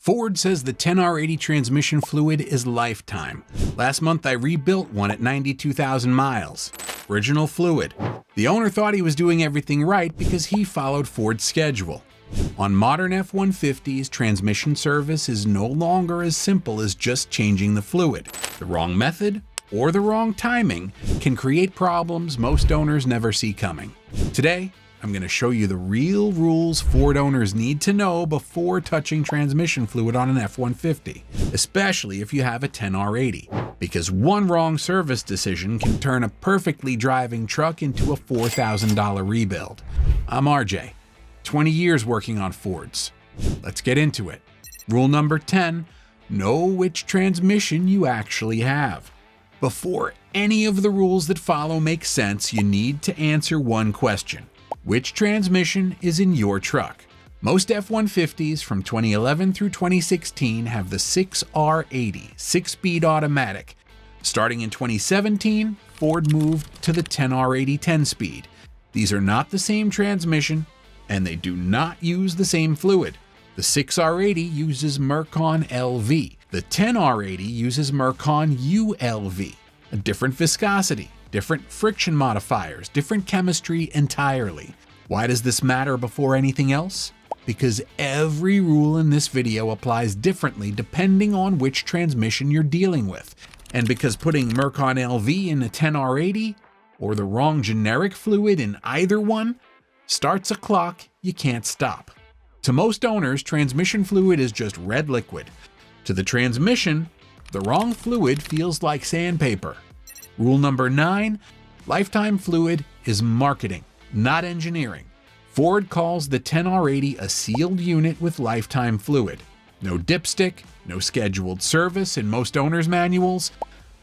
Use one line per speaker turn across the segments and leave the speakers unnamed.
Ford says the 10R80 transmission fluid is lifetime. Last month I rebuilt one at 92,000 miles. Original fluid. The owner thought he was doing everything right because he followed Ford's schedule. On modern F-150's, transmission service is no longer as simple as just changing the fluid. The wrong method or the wrong timing can create problems most owners never see coming. Today, I'm going to show you the real rules Ford owners need to know before touching transmission fluid on an F-150, especially if you have a 10R80, because one wrong service decision can turn a perfectly driving truck into a $4,000 rebuild. I'm RJ, 20 years working on Fords. Let's get into it. Rule number 10, know which transmission you actually have. Before any of the rules that follow make sense, you need to answer one question. Which transmission is in your truck? Most F-150s from 2011 through 2016 have the 6R80 6-speed automatic. Starting in 2017, Ford moved to the 10R80 10-speed. These are not the same transmission, and they do not use the same fluid. The 6R80 uses Mercon LV. The 10R80 uses Mercon ULV. A different viscosity, different friction modifiers, different chemistry entirely. Why does this matter before anything else? Because every rule in this video applies differently depending on which transmission you're dealing with. And because putting Mercon LV in a 10R80 or the wrong generic fluid in either one starts a clock you can't stop. To most owners, transmission fluid is just red liquid. To the transmission, the wrong fluid feels like sandpaper. Rule number 9, lifetime fluid is marketing, not engineering. Ford calls the 10R80 a sealed unit with lifetime fluid. No dipstick, no scheduled service in most owners' manuals.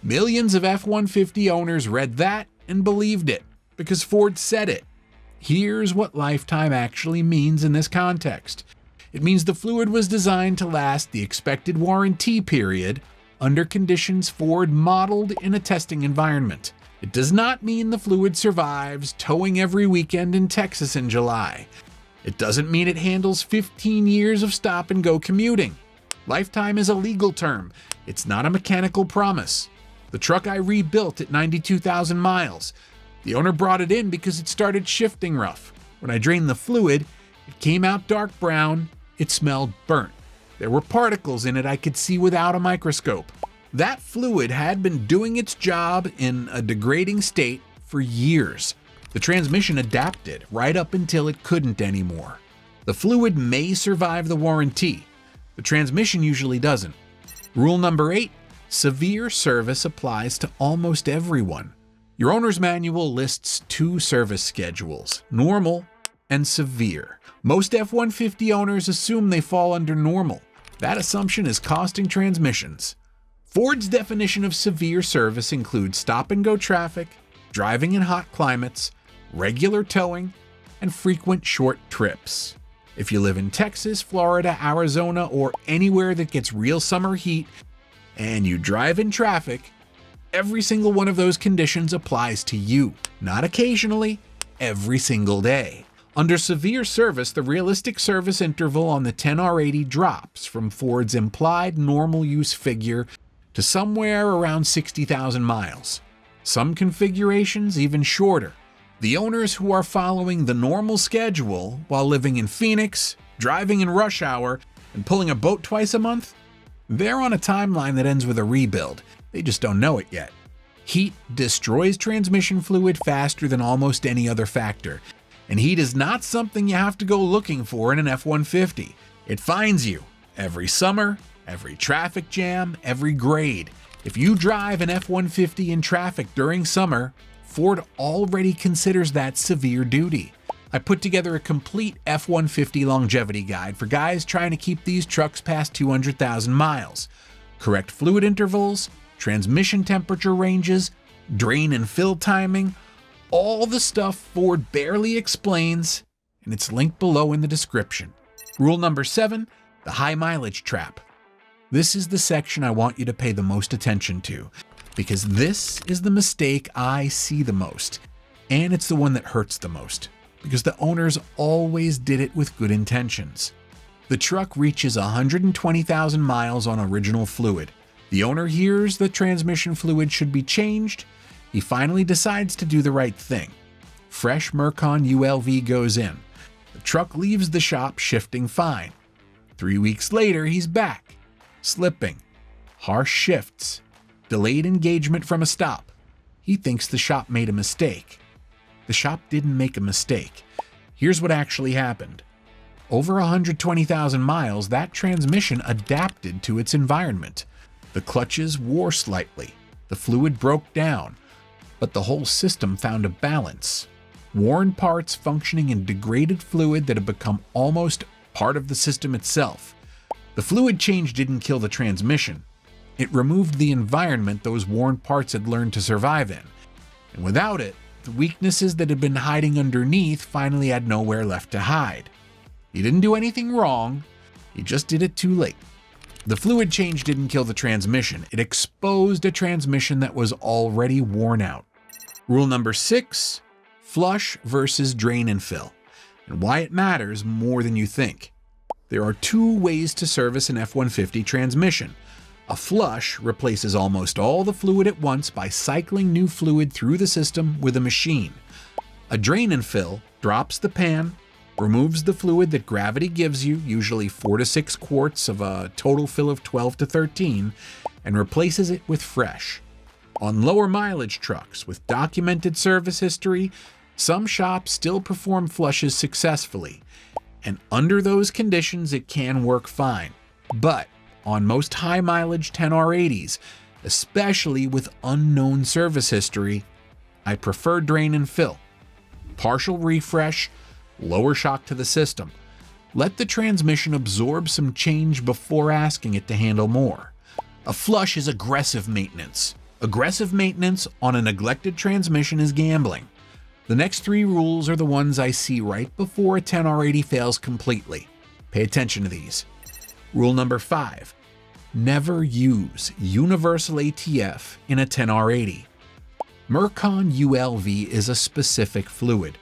Millions of F-150 owners read that and believed it because Ford said it. Here's what lifetime actually means in this context. It means the fluid was designed to last the expected warranty period under conditions Ford modeled in a testing environment. It does not mean the fluid survives towing every weekend in Texas in July. It doesn't mean it handles 15 years of stop-and-go commuting. Lifetime is a legal term. It's not a mechanical promise. The truck I rebuilt at 92,000 miles. The owner brought it in because it started shifting rough. When I drained the fluid, it came out dark brown. It smelled burnt. There were particles in it I could see without a microscope. That fluid had been doing its job in a degrading state for years. The transmission adapted right up until it couldn't anymore. The fluid may survive the warranty. The transmission usually doesn't. Rule number 8, severe service applies to almost everyone. Your owner's manual lists 2 service schedules, normal and severe. Most F-150 owners assume they fall under normal. That assumption is costing transmissions. Ford's definition of severe service includes stop-and-go traffic, driving in hot climates, regular towing, and frequent short trips. If you live in Texas, Florida, Arizona, or anywhere that gets real summer heat, and you drive in traffic, every single one of those conditions applies to you. Not occasionally, every single day. Under severe service, the realistic service interval on the 10R80 drops from Ford's implied normal use figure to somewhere around 60,000 miles. Some configurations even shorter. The owners who are following the normal schedule while living in Phoenix, driving in rush hour, and pulling a boat twice a month, they're on a timeline that ends with a rebuild. They just don't know it yet. Heat destroys transmission fluid faster than almost any other factor. And heat is not something you have to go looking for in an F-150. It finds you every summer, every traffic jam, every grade. If you drive an F-150 in traffic during summer, Ford already considers that severe duty. I put together a complete F-150 longevity guide for guys trying to keep these trucks past 200,000 miles. Correct fluid intervals, transmission temperature ranges, drain and fill timing, all the stuff Ford barely explains, and it's linked below in the description. Rule number 7, the high mileage trap. This is the section I want you to pay the most attention to, because this is the mistake I see the most, and it's the one that hurts the most, because the owners always did it with good intentions. The truck reaches 120,000 miles on original fluid. The owner hears the transmission fluid should be changed. He finally decides to do the right thing. Fresh Mercon ULV goes in. The truck leaves the shop shifting fine. 3 weeks later, he's back. Slipping. Harsh shifts. Delayed engagement from a stop. He thinks the shop made a mistake. The shop didn't make a mistake. Here's what actually happened. Over 120,000 miles, that transmission adapted to its environment. The clutches wore slightly. The fluid broke down. But the whole system found a balance. Worn parts functioning in degraded fluid that had become almost part of the system itself. The fluid change didn't kill the transmission. It removed the environment those worn parts had learned to survive in. And without it, the weaknesses that had been hiding underneath finally had nowhere left to hide. He didn't do anything wrong, he just did it too late. The fluid change didn't kill the transmission, it exposed a transmission that was already worn out. Rule number 6, flush versus drain and fill, and why it matters more than you think. There are 2 ways to service an F-150 transmission. A flush replaces almost all the fluid at once by cycling new fluid through the system with a machine. A drain and fill drops the pan, removes the fluid that gravity gives you, usually 4 to 6 quarts of a total fill of 12 to 13, and replaces it with fresh. On lower mileage trucks with documented service history, some shops still perform flushes successfully, and under those conditions it can work fine. But on most high mileage 10R80s, especially with unknown service history, I prefer drain and fill. Partial refresh, lower shock to the system. Let the transmission absorb some change before asking it to handle more. A flush is aggressive maintenance. Aggressive maintenance on a neglected transmission is gambling. The next 3 rules are the ones I see right before a 10R80 fails completely. Pay attention to these. Rule number 5, never use universal ATF in a 10R80. Mercon ULV is a specific fluid.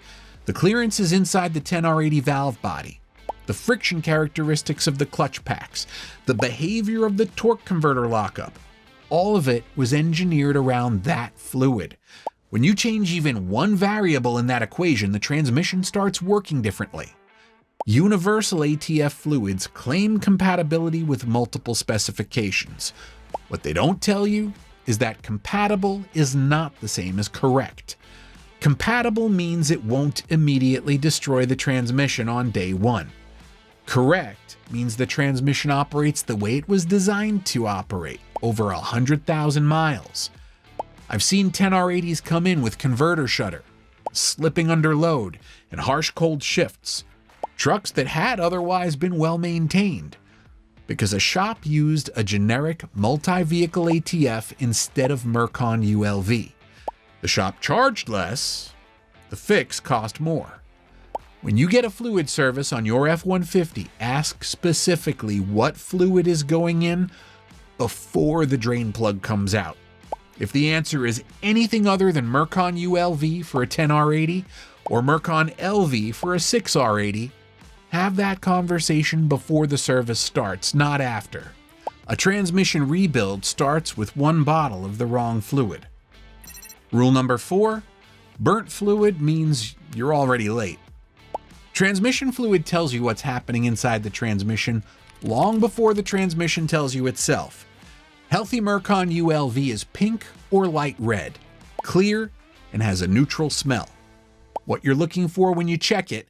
The clearance is inside the 10R80 valve body. The friction characteristics of the clutch packs, the behavior of the torque converter lockup, all of it was engineered around that fluid. When you change even one variable in that equation, the transmission starts working differently. Universal ATF fluids claim compatibility with multiple specifications. What they don't tell you is that compatible is not the same as correct. Compatible means it won't immediately destroy the transmission on day 1. Correct means the transmission operates the way it was designed to operate, over 100,000 miles. I've seen 10R80s come in with converter shudder, slipping under load, and harsh cold shifts. Trucks that had otherwise been well maintained, because a shop used a generic multi-vehicle ATF instead of Mercon ULV. The shop charged less, the fix cost more. When you get a fluid service on your F-150, ask specifically what fluid is going in before the drain plug comes out. If the answer is anything other than Mercon ULV for a 10R80 or Mercon LV for a 6R80, have that conversation before the service starts, not after. A transmission rebuild starts with 1 bottle of the wrong fluid. Rule number 4, burnt fluid means you're already late. Transmission fluid tells you what's happening inside the transmission long before the transmission tells you itself. Healthy Mercon ULV is pink or light red, clear, and has a neutral smell. What you're looking for when you check it,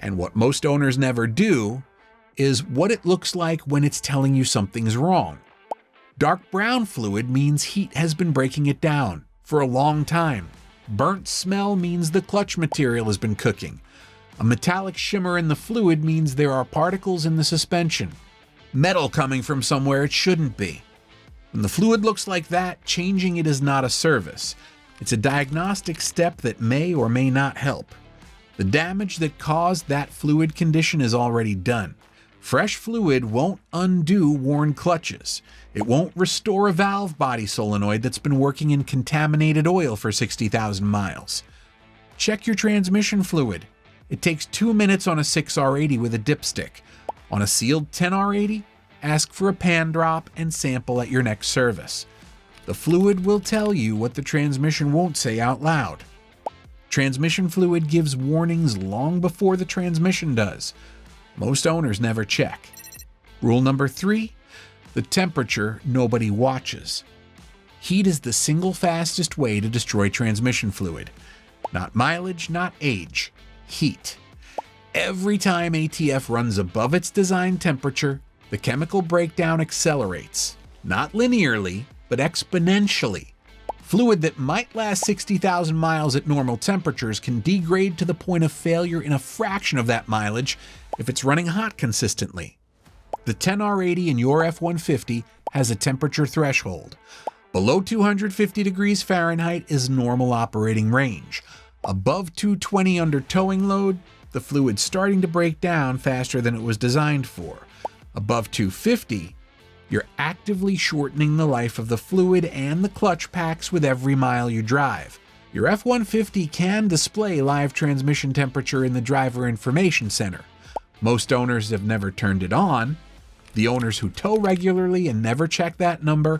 and what most owners never do, is what it looks like when it's telling you something's wrong. Dark brown fluid means heat has been breaking it down for a long time. Burnt smell means the clutch material has been cooking. A metallic shimmer in the fluid means there are particles in the suspension. Metal coming from somewhere it shouldn't be. When the fluid looks like that, changing it is not a service. It's a diagnostic step that may or may not help. The damage that caused that fluid condition is already done. Fresh fluid won't undo worn clutches. It won't restore a valve body solenoid that's been working in contaminated oil for 60,000 miles. Check your transmission fluid. It takes 2 minutes on a 6R80 with a dipstick. On a sealed 10R80, ask for a pan drop and sample at your next service. The fluid will tell you what the transmission won't say out loud. Transmission fluid gives warnings long before the transmission does. Most owners never check. Rule number 3, the temperature nobody watches. Heat is the single fastest way to destroy transmission fluid. Not mileage, not age, heat. Every time ATF runs above its design temperature, the chemical breakdown accelerates. Not linearly, but exponentially. Fluid that might last 60,000 miles at normal temperatures can degrade to the point of failure in a fraction of that mileage if it's running hot consistently. The 10R80 in your F-150 has a temperature threshold. Below 250 degrees Fahrenheit is normal operating range. Above 220 under towing load, the fluid's starting to break down faster than it was designed for. Above 250, you're actively shortening the life of the fluid and the clutch packs with every mile you drive. Your F-150 can display live transmission temperature in the driver information center. Most owners have never turned it on. The owners who tow regularly and never check that number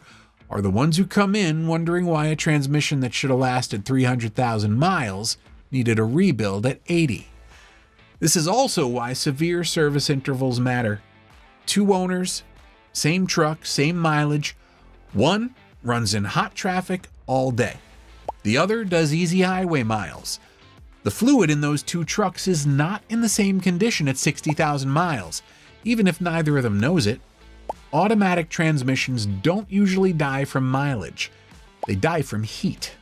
are the ones who come in wondering why a transmission that should have lasted 300,000 miles needed a rebuild at 80. This is also why severe service intervals matter. 2 owners, same truck, same mileage. One runs in hot traffic all day. The other does easy highway miles. The fluid in those 2 trucks is not in the same condition at 60,000 miles, even if neither of them knows it. Automatic transmissions don't usually die from mileage. They die from heat.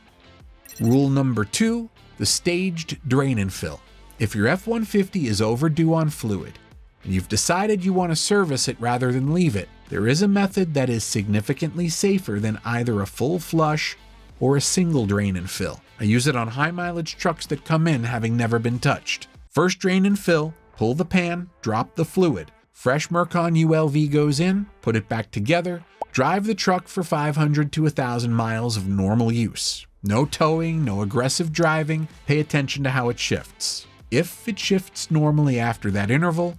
Rule number 2, the staged drain and fill. If your F-150 is overdue on fluid, and you've decided you want to service it rather than leave it, there is a method that is significantly safer than either a full flush or a single drain and fill. I use it on high mileage trucks that come in having never been touched. First drain and fill, pull the pan, drop the fluid. Fresh Mercon ULV goes in, put it back together, drive the truck for 500 to 1,000 miles of normal use. No towing, no aggressive driving, pay attention to how it shifts. If it shifts normally after that interval,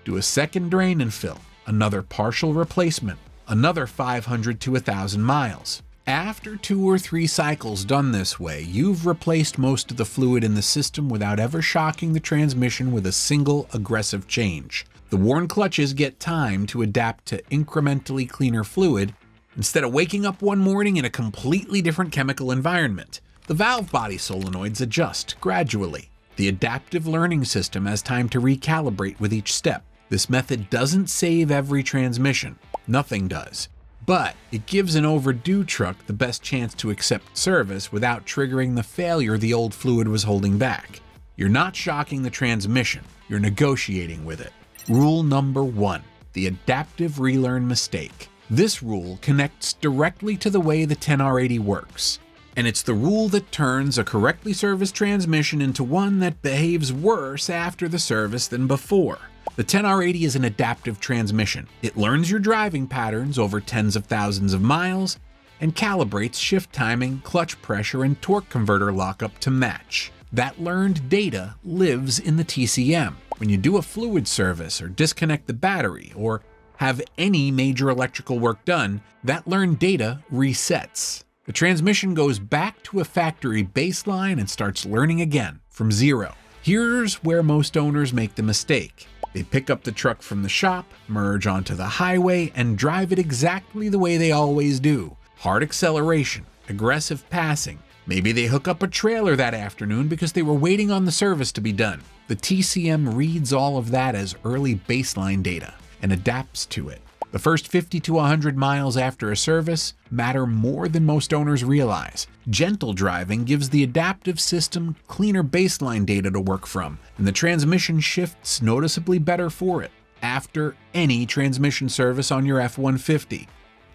do a second drain and fill, another partial replacement, another 500 to 1,000 miles. After 2 or 3 cycles done this way, you've replaced most of the fluid in the system without ever shocking the transmission with a single aggressive change. The worn clutches get time to adapt to incrementally cleaner fluid instead of waking up one morning in a completely different chemical environment. The valve body solenoids adjust gradually. The adaptive learning system has time to recalibrate with each step. This method doesn't save every transmission. Nothing does. But it gives an overdue truck the best chance to accept service without triggering the failure the old fluid was holding back. You're not shocking the transmission, you're negotiating with it. Rule number 1, the adaptive relearn mistake. This rule connects directly to the way the 10R80 works. And it's the rule that turns a correctly serviced transmission into one that behaves worse after the service than before. The 10R80 is an adaptive transmission. It learns your driving patterns over tens of thousands of miles and calibrates shift timing, clutch pressure, and torque converter lockup to match. That learned data lives in the TCM. When you do a fluid service or disconnect the battery or have any major electrical work done, that learned data resets. The transmission goes back to a factory baseline and starts learning again from zero. Here's where most owners make the mistake. They pick up the truck from the shop, merge onto the highway, and drive it exactly the way they always do. Hard acceleration, aggressive passing. Maybe they hook up a trailer that afternoon because they were waiting on the service to be done. The TCM reads all of that as early baseline data and adapts to it. The first 50 to 100 miles after a service matter more than most owners realize. Gentle driving gives the adaptive system cleaner baseline data to work from, and the transmission shifts noticeably better for it. After any transmission service on your F-150,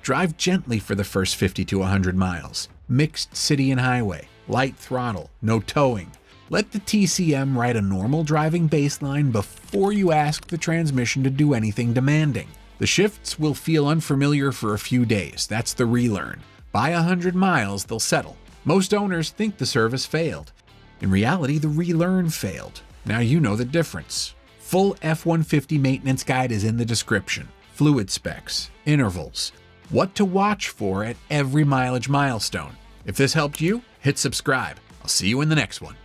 drive gently for the first 50 to 100 miles. Mixed city and highway, light throttle, no towing. Let the TCM write a normal driving baseline before you ask the transmission to do anything demanding. The shifts will feel unfamiliar for a few days. That's the relearn. By 100 miles, they'll settle. Most owners think the service failed. In reality, the relearn failed. Now you know the difference. Full F-150 maintenance guide is in the description. Fluid specs, intervals, what to watch for at every mileage milestone. If this helped you, hit subscribe. I'll see you in the next one.